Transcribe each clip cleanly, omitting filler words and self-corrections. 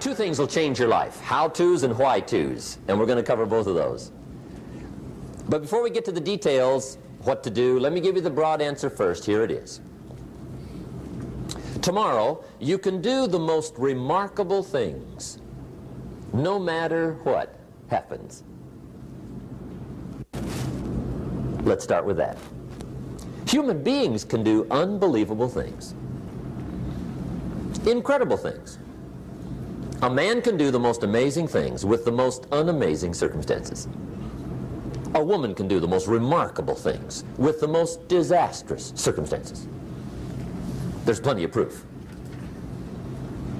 Two things will change your life, how-tos and why-tos, and we're going to cover both of those. But before we get to the details, what to do, let me give you the broad answer first. Here it is. Tomorrow, you can do the most remarkable things, no matter what happens. Let's start with that. Human beings can do unbelievable things, incredible things. A man can do the most amazing things with the most unamazing circumstances. A woman can do the most remarkable things with the most disastrous circumstances. There's plenty of proof.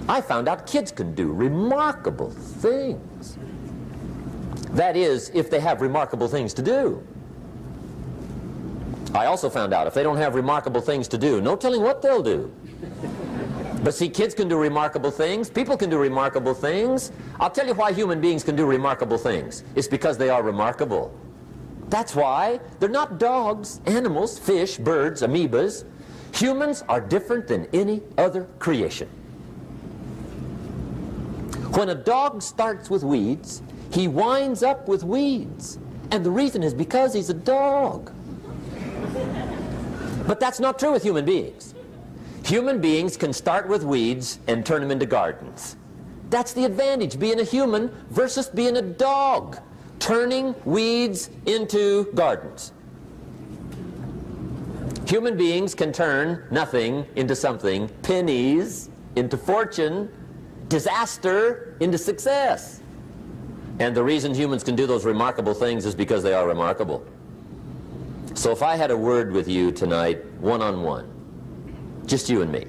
I found out kids can do remarkable things. That is, if they have remarkable things to do. I also found out if they don't have remarkable things to do, no telling what they'll do. But see, kids can do remarkable things. People can do remarkable things. I'll tell you why human beings can do remarkable things. It's because they are remarkable. That's why they're not dogs, animals, fish, birds, amoebas. Humans are different than any other creation. When a dog starts with weeds, he winds up with weeds. And the reason is because he's a dog. But that's not true with human beings. Human beings can start with weeds and turn them into gardens. That's the advantage, being a human versus being a dog, turning weeds into gardens. Human beings can turn nothing into something, pennies into fortune, disaster into success. And the reason humans can do those remarkable things is because they are remarkable. So if I had a word with you tonight, one-on-one, just you and me,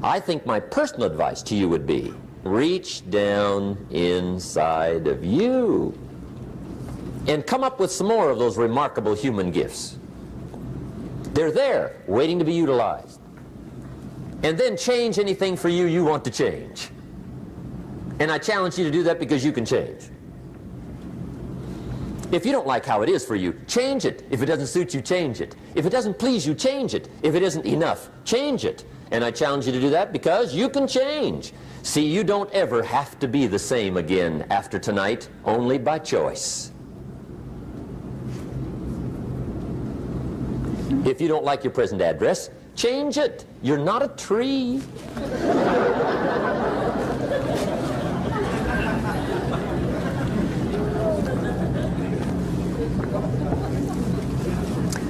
I think my personal advice to you would be, reach down inside of you and come up with some more of those remarkable human gifts. They're there, waiting to be utilized. And then change anything for you you want to change. And I challenge you to do that because you can change. If you don't like how it is for you, change it. If it doesn't suit you, change it. If it doesn't please you, change it. If it isn't enough, change it. And I challenge you to do that because you can change. See, you don't ever have to be the same again after tonight, only by choice. If you don't like your present address, change it. You're not a tree.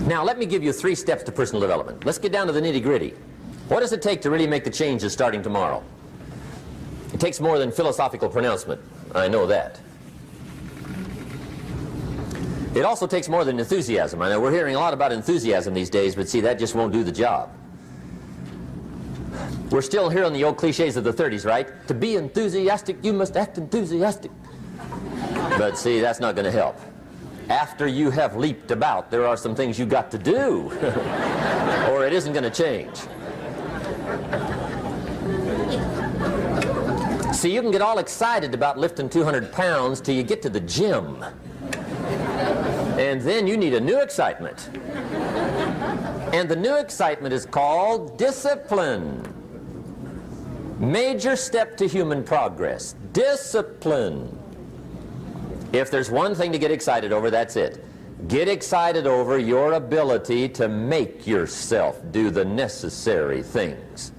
Now, let me give you 3 steps to personal development. Let's get down to the nitty-gritty. What does it take to really make the changes starting tomorrow? It takes more than philosophical pronouncement. I know that. It also takes more than enthusiasm. I know we're hearing a lot about enthusiasm these days, but see, that just won't do the job. We're still hearing the old cliches of the 30s, right? To be enthusiastic, you must act enthusiastic. But see, that's not going to help. After you have leaped about, there are some things you've got to do, or it isn't going to change. See, you can get all excited about lifting 200 pounds till you get to the gym. And then you need a new excitement. And the new excitement is called discipline. Major step to human progress. Discipline. If there's one thing to get excited over, that's it. Get excited over your ability to make yourself do the necessary things.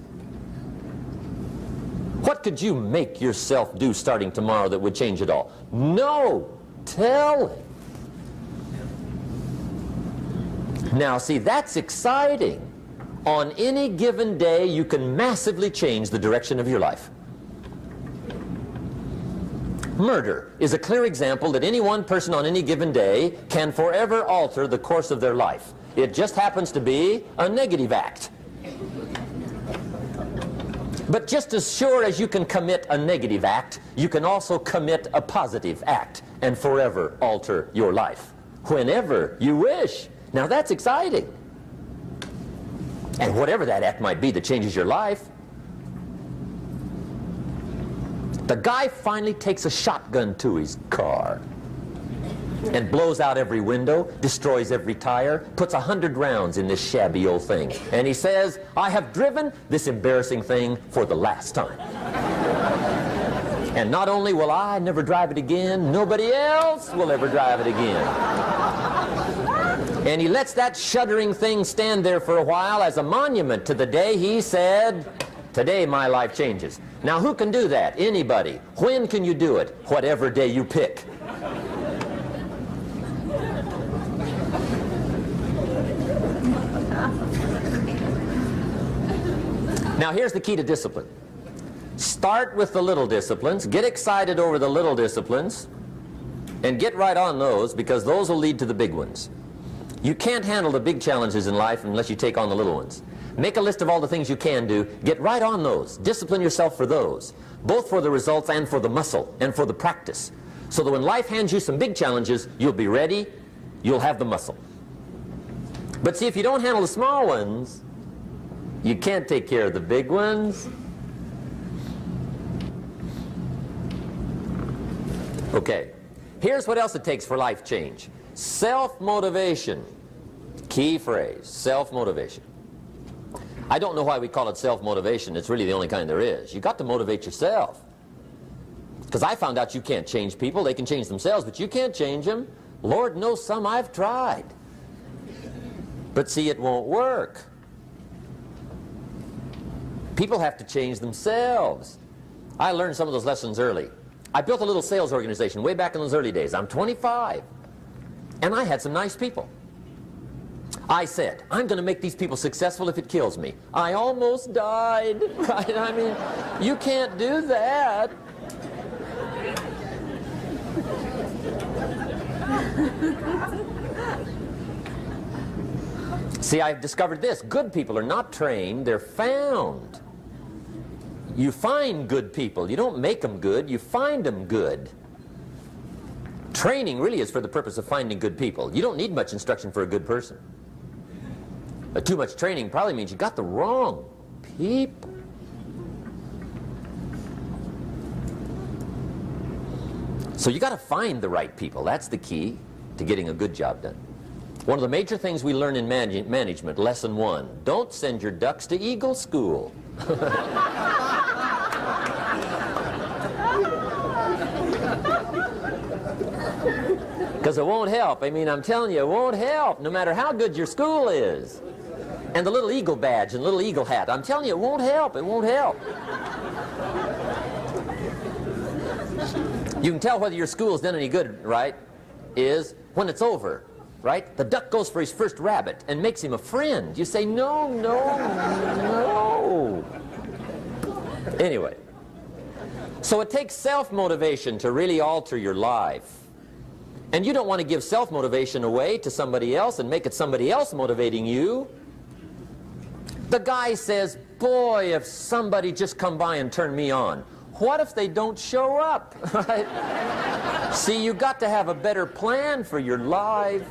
What could you make yourself do starting tomorrow that would change it all? No! Tell it. Now, see, that's exciting. On any given day, you can massively change the direction of your life. Murder is a clear example that any one person on any given day can forever alter the course of their life. It just happens to be a negative act. But just as sure as you can commit a negative act, you can also commit a positive act and forever alter your life, whenever you wish. Now that's exciting. And whatever that act might be that changes your life. The guy finally takes a shotgun to his car and blows out every window, destroys every tire, puts 100 rounds in this shabby old thing. And he says, I have driven this embarrassing thing for the last time. And not only will I never drive it again, nobody else will ever drive it again. And he lets that shuddering thing stand there for a while as a monument to the day he said, today my life changes. Now who can do that? Anybody. When can you do it? Whatever day you pick. Now here's the key to discipline. Start with the little disciplines, get excited over the little disciplines, and get right on those, because those will lead to the big ones. You can't handle the big challenges in life unless you take on the little ones. Make a list of all the things you can do, get right on those, discipline yourself for those, both for the results and for the muscle and for the practice, so that when life hands you some big challenges, you'll be ready, you'll have the muscle. But see, if you don't handle the small ones, you can't take care of the big ones. Okay, here's what else it takes for life change. Self-motivation. Key phrase, self-motivation. I don't know why we call it self-motivation. It's really the only kind there is. You got to motivate yourself. Because I found out you can't change people. They can change themselves, but you can't change them. Lord knows some I've tried. But see, it won't work. People have to change themselves. I learned some of those lessons early. I built a little sales organization way back in those early days. I'm 25. And I had some nice people. I said, I'm going to make these people successful if it kills me. I almost died, right? I mean, you can't do that. See, I've discovered this. Good people are not trained, they're found. You find good people. You don't make them good, you find them good. Training really is for the purpose of finding good people. You don't need much instruction for a good person. Too much training probably means you got the wrong people. So you got to find the right people. That's the key to getting a good job done. One of the major things we learn in management, lesson 1, don't send your ducks to Eagle School. Because it won't help. I mean, I'm telling you, it won't help, no matter how good your school is. And the little eagle badge and little eagle hat, I'm telling you, it won't help. It won't help. You can tell whether your school's done any good, right, is when it's over, right? The duck goes for his first rabbit and makes him a friend. You say, no, no, no. Anyway, so it takes self-motivation to really alter your life. And you don't want to give self-motivation away to somebody else and make it somebody else motivating you. The guy says, boy, if somebody just come by and turn me on. What if they don't show up? Right? See, you got to have a better plan for your life.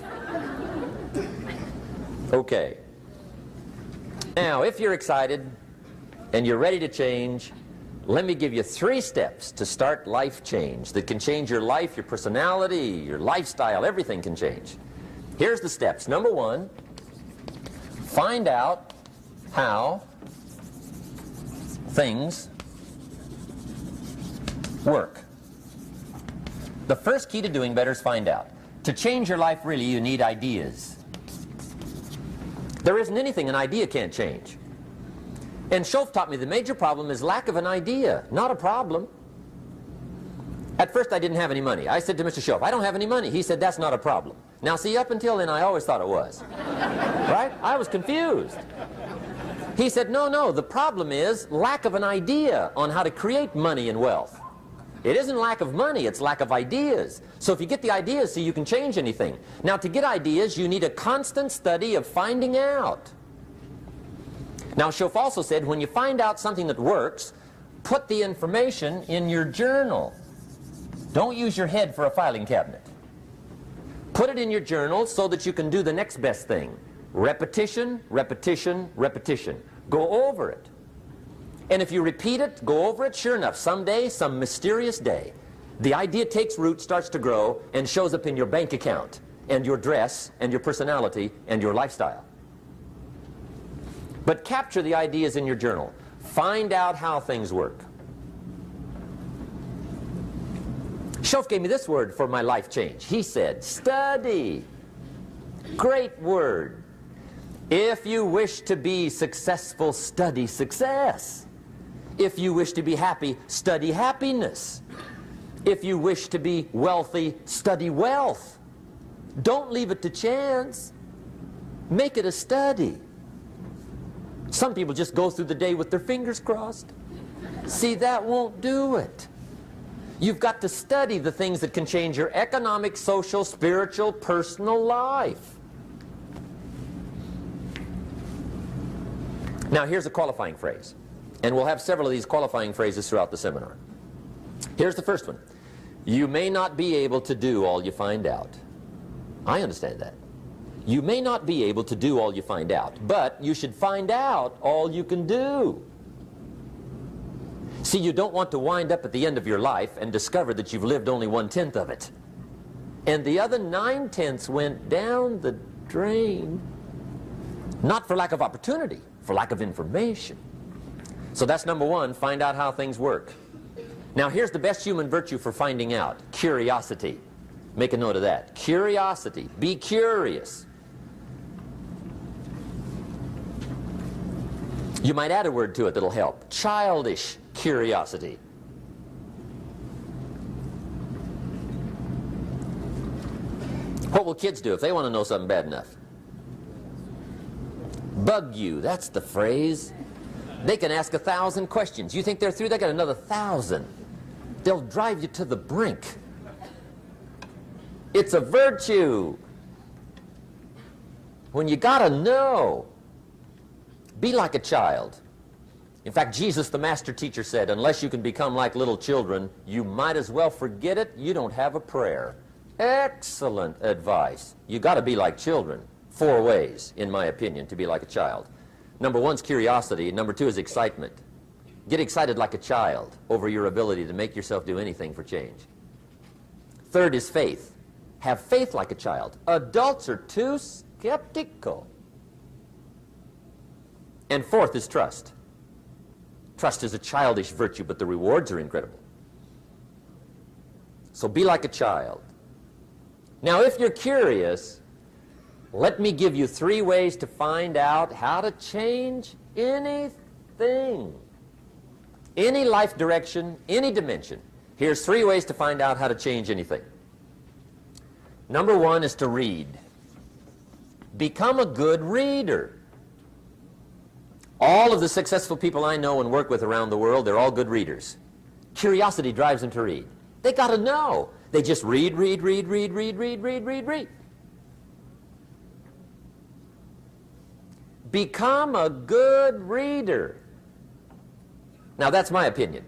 Okay. Now, if you're excited and you're ready to change, let me give you 3 steps to start life change that can change your life, your personality, your lifestyle, everything can change. Here's the steps. Number 1, find out how things work. The first key to doing better is find out. To change your life, really, you need ideas. There isn't anything an idea can't change. And Schoaf taught me the major problem is lack of an idea, not a problem. At first I didn't have any money. I said to Mr. Schoaf, I don't have any money. He said, that's not a problem. Now see, up until then I always thought it was. Right? I was confused. He said, no, no, the problem is lack of an idea on how to create money and wealth. It isn't lack of money, it's lack of ideas. So if you get the ideas, see, you can change anything. Now to get ideas, you need a constant study of finding out. Now Schoaf also said, when you find out something that works, put the information in your journal. Don't use your head for a filing cabinet. Put it in your journal so that you can do the next best thing. Repetition, repetition, repetition. Go over it. And if you repeat it, go over it, sure enough, someday, some mysterious day, the idea takes root, starts to grow, and shows up in your bank account, and your dress, and your personality, and your lifestyle. But capture the ideas in your journal. Find out how things work. Shoaff gave me this word for my life change. He said, study. Great word. If you wish to be successful, study success. If you wish to be happy, study happiness. If you wish to be wealthy, study wealth. Don't leave it to chance. Make it a study. Some people just go through the day with their fingers crossed. See, that won't do it. You've got to study the things that can change your economic, social, spiritual, personal life. Now, here's a qualifying phrase. And we'll have several of these qualifying phrases throughout the seminar. Here's the first one. You may not be able to do all you find out. I understand that. You may not be able to do all you find out, but you should find out all you can do. See, you don't want to wind up at the end of your life and discover that you've lived only 1/10 of it. And the other 9/10 went down the drain. Not for lack of opportunity, for lack of information. So that's number one, find out how things work. Now here's the best human virtue for finding out, curiosity. Make a note of that. Curiosity. Be curious. You might add a word to it that'll help. Childish curiosity. What will kids do if they want to know something bad enough? Bug you. That's the phrase. They can ask 1,000 questions. You think they're through? They got another 1,000. They'll drive you to the brink. It's a virtue. When you gotta know, be like a child. In fact, Jesus, the master teacher, said, unless you can become like little children, you might as well forget it. You don't have a prayer. Excellent advice. You gotta be like children. 4 ways, in my opinion, to be like a child. Number 1 is curiosity. Number 2 is excitement. Get excited like a child over your ability to make yourself do anything for change. 3rd is faith. Have faith like a child. Adults are too skeptical. And 4th is trust. Trust is a childish virtue, but the rewards are incredible. So be like a child. Now, if you're curious, let me give you 3 ways to find out how to change anything. Any life direction, any dimension. Here's 3 ways to find out how to change anything. Number 1 is to read. Become a good reader. All of the successful people I know and work with around the world, they're all good readers. Curiosity drives them to read. They got to know. They just read. Become a good reader. Now that's my opinion.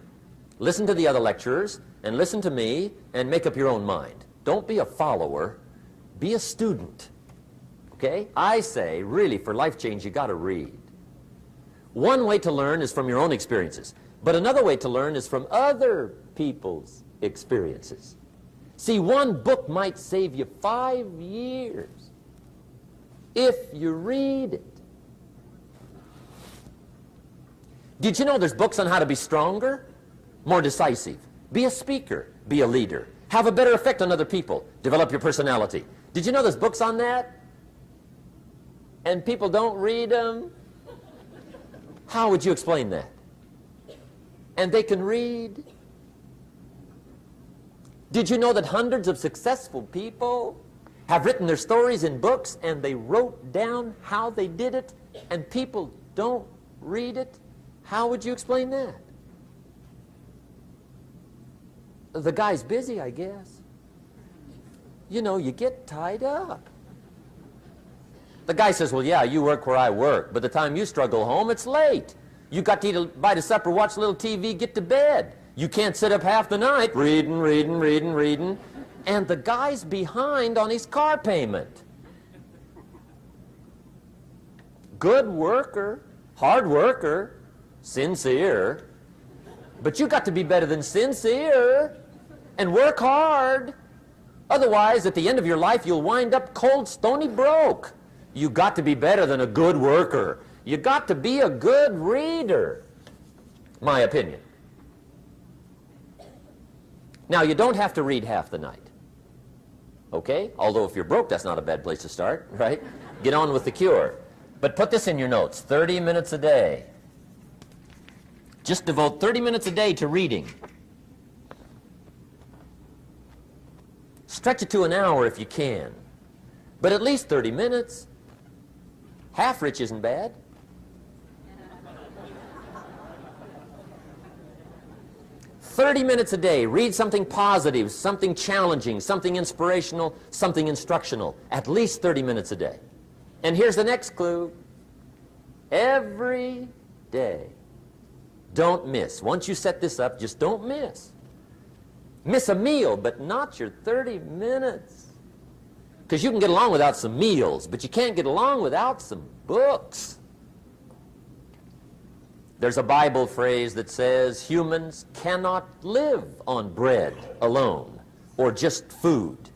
Listen to the other lecturers and listen to me and make up your own mind. Don't be a follower, be a student. Okay? I say, really, for life change, you got to read. One way to learn is from your own experiences, but another way to learn is from other people's experiences. See, one book might save you 5 years if you read it. Did you know there's books on how to be stronger, more decisive, be a speaker, be a leader, have a better effect on other people, develop your personality? Did you know there's books on that? And people don't read them? How would you explain that? And they can read? Did you know that hundreds of successful people have written their stories in books and they wrote down how they did it and people don't read it? How would you explain that? The guy's busy, I guess. You know, you get tied up. The guy says, well, yeah, you work where I work, but the time you struggle home, it's late. You got to eat a bite of supper, watch a little TV, get to bed. You can't sit up half the night reading. And the guy's behind on his car payment. Good worker, hard worker, sincere. But you got to be better than sincere and work hard. Otherwise, at the end of your life, you'll wind up cold, stony broke. You got to be better than a good worker. You got to be a good reader. My opinion. Now, you don't have to read half the night. Okay? Although if you're broke, that's not a bad place to start, right? Get on with the cure. But put this in your notes, 30 minutes a day. Just devote 30 minutes a day to reading. Stretch it to an hour if you can. But at least 30 minutes. Half rich isn't bad. "30 minutes a day, read something positive, something challenging, something inspirational, something instructional. At least 30 minutes a day." And here's the next clue. Every day. Don't miss. Once you set this up, just don't miss. Miss a meal, but not your 30 minutes. Because you can get along without some meals, but you can't get along without some books. There's a Bible phrase that says humans cannot live on bread alone or just food.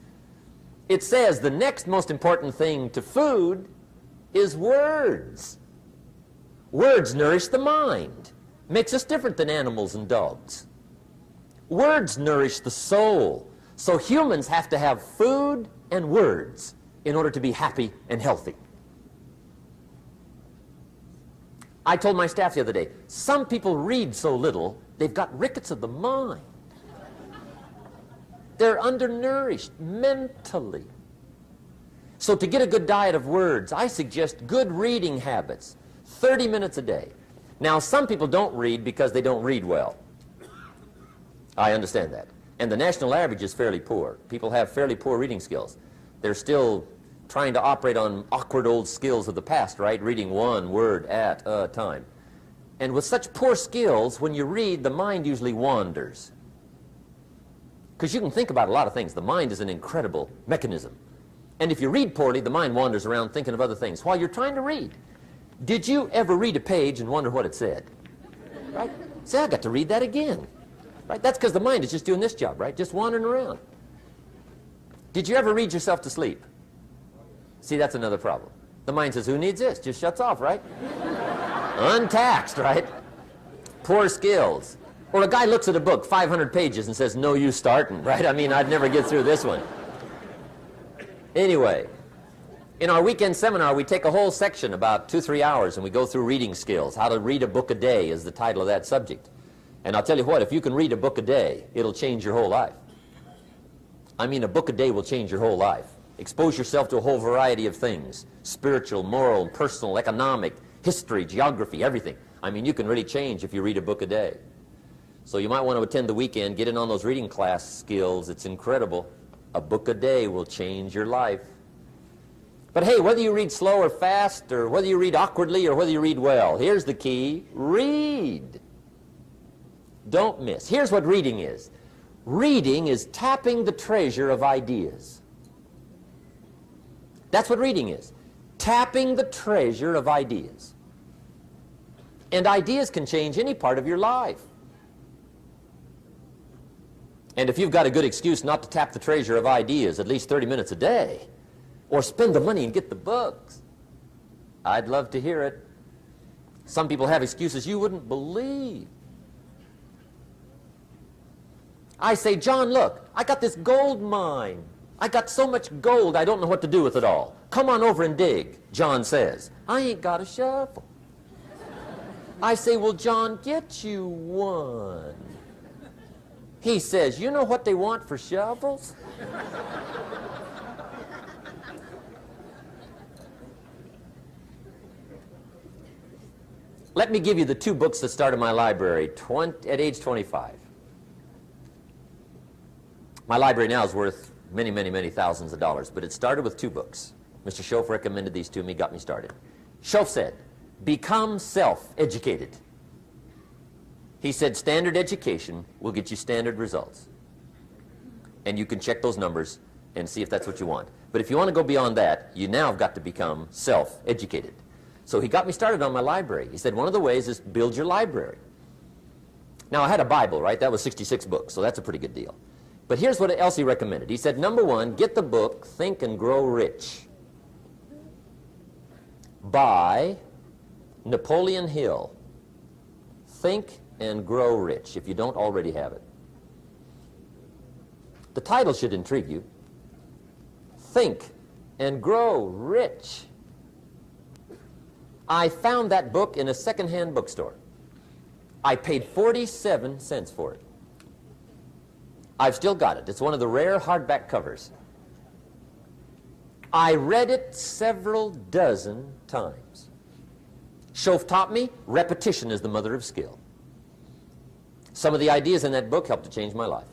It says the next most important thing to food is words. Words nourish the mind. Makes us different than animals and dogs. Words nourish the soul. So humans have to have food and words in order to be happy and healthy. I told my staff the other day, some people read so little, they've got rickets of the mind. They're undernourished mentally. So to get a good diet of words, I suggest good reading habits, 30 minutes a day. Now, some people don't read because they don't read well. I understand that. And the national average is fairly poor. People have fairly poor reading skills. They're still trying to operate on awkward old skills of the past, right? Reading one word at a time. And with such poor skills, when you read, the mind usually wanders. Because you can think about a lot of things. The mind is an incredible mechanism. And if you read poorly, the mind wanders around thinking of other things while you're trying to read. Did you ever read a page and wonder what it said? Right? Say, I got to read that again. Right? That's because the mind is just doing this job, right? Just wandering around. Did you ever read yourself to sleep? See, that's another problem. The mind says, who needs this? Just shuts off, right? Untaxed, right? Poor skills. Or a guy looks at a book, 500 pages, and says, no use starting, right? I mean, I'd never get through this one. Anyway, in our weekend seminar, we take a whole section, about 2-3 hours, and we go through reading skills. How to read a book a day is the title of that subject. And I'll tell you what, if you can read a book a day, it'll change your whole life. I mean, a book a day will change your whole life. Expose yourself to a whole variety of things. Spiritual, moral, personal, economic, history, geography, everything. I mean, you can really change if you read a book a day. So you might want to attend the weekend, get in on those reading class skills. It's incredible. A book a day will change your life. But hey, whether you read slow or fast, or whether you read awkwardly or whether you read well, here's the key. Read. Don't miss. Here's what reading is. Reading is tapping the treasure of ideas. That's what reading is. Tapping the treasure of ideas. And ideas can change any part of your life. And if you've got a good excuse not to tap the treasure of ideas at least 30 minutes a day, or spend the money and get the books, I'd love to hear it. Some people have excuses you wouldn't believe. I say, John, look, I got this gold mine. I got so much gold I don't know what to do with it all. Come on over and dig. John says, I ain't got a shovel. I say, well, John, get you one. He says, you know what they want for shovels? Let me give you the 2 books that started my library at age 25. My library now is worth many, many, many thousands of dollars, but it started with 2 books. Mr. Schoaf recommended these to me, got me started. Schoaf said, become self-educated. He said, standard education will get you standard results. And you can check those numbers and see if that's what you want. But if you want to go beyond that, you now have got to become self-educated. So he got me started on my library. He said, one of the ways is build your library. Now, I had a Bible, right? That was 66 books, so that's a pretty good deal. But here's what else he recommended. He said, number 1, get the book, Think and Grow Rich, by Napoleon Hill. Think and Grow Rich, if you don't already have it. The title should intrigue you. Think and Grow Rich. I found that book in a secondhand bookstore. I paid 47 cents for it. I've still got it. It's one of the rare hardback covers. I read it several dozen times. Schoaf taught me repetition is the mother of skill. Some of the ideas in that book helped to change my life.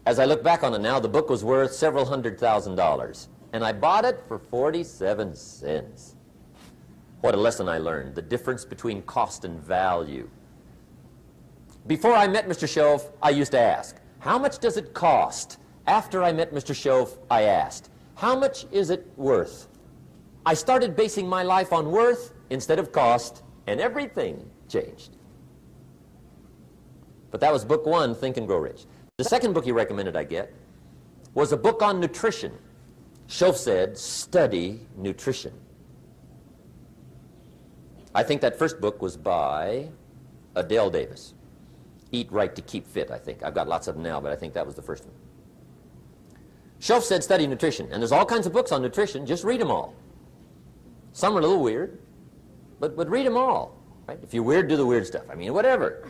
As I look back on it now, the book was worth several $100,000, and I bought it for 47 cents. What a lesson I learned, the difference between cost and value. Before I met Mr. Schoaf, I used to ask, how much does it cost? After I met Mr. Schoaf, I asked, how much is it worth? I started basing my life on worth instead of cost, and everything changed. But that was book one, Think and Grow Rich. The second book he recommended I get was a book on nutrition. Schoaf said, study nutrition. I think that first book was by Adele Davis. Eat Right to Keep Fit, I think. I've got lots of them now, but I think that was the first one. Schoaf said study nutrition, and there's all kinds of books on nutrition. Just read them all. Some are a little weird, but read them all. Right? If you're weird, do the weird stuff. I mean, whatever.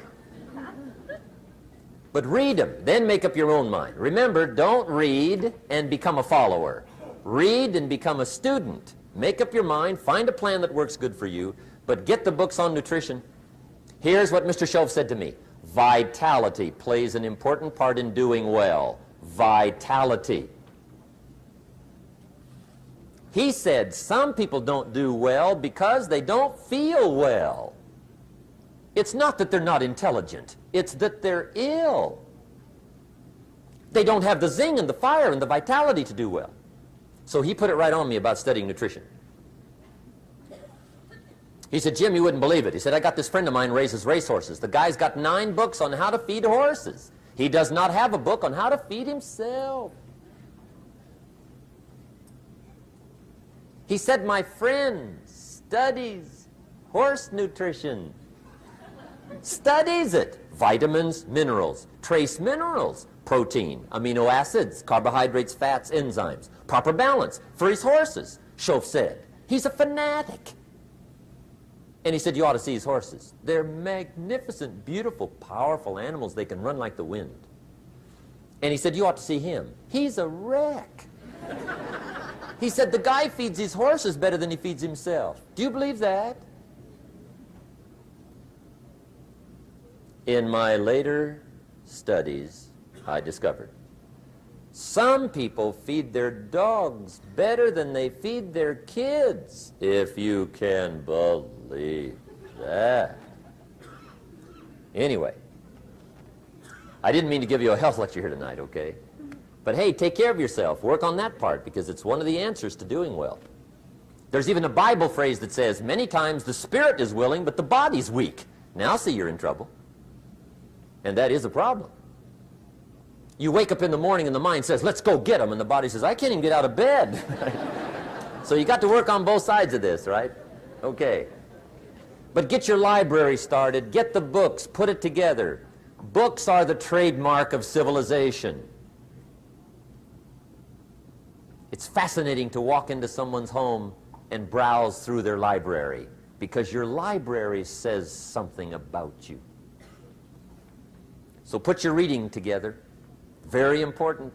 But read them, then make up your own mind. Remember, don't read and become a follower. Read and become a student. Make up your mind, find a plan that works good for you, but get the books on nutrition. Here's what Mr. Schoaf said to me. Vitality plays an important part in doing well. Vitality. He said some people don't do well because they don't feel well. It's not that they're not intelligent. It's that they're ill. They don't have the zing and the fire and the vitality to do well. So he put it right on me about studying nutrition. He said, Jim, you wouldn't believe it. He said, I got this friend of mine raises racehorses. The guy's got 9 books on how to feed horses. He does not have a book on how to feed himself. He said, my friend studies horse nutrition. Studies it. Vitamins, minerals, trace minerals, protein, amino acids, carbohydrates, fats, enzymes, proper balance for his horses. Schoaf said, he's a fanatic. And he said, you ought to see his horses. They're magnificent, beautiful, powerful animals. They can run like the wind. And he said, you ought to see him. He's a wreck. He said, the guy feeds his horses better than he feeds himself. Do you believe that? In my later studies, I discovered some people feed their dogs better than they feed their kids, if you can believe that. Anyway, I didn't mean to give you a health lecture here tonight, okay? But hey, take care of yourself. Work on that part because it's one of the answers to doing well. There's even a Bible phrase that says, many times the spirit is willing, but the body's weak. Now see you're in trouble. And that is a problem. You wake up in the morning and the mind says, let's go get them. And the body says, I can't even get out of bed. So you got to work on both sides of this, right? Okay. But get your library started. Get the books. Put it together. Books are the trademark of civilization. It's fascinating to walk into someone's home and browse through their library because your library says something about you. So put your reading together. Very important.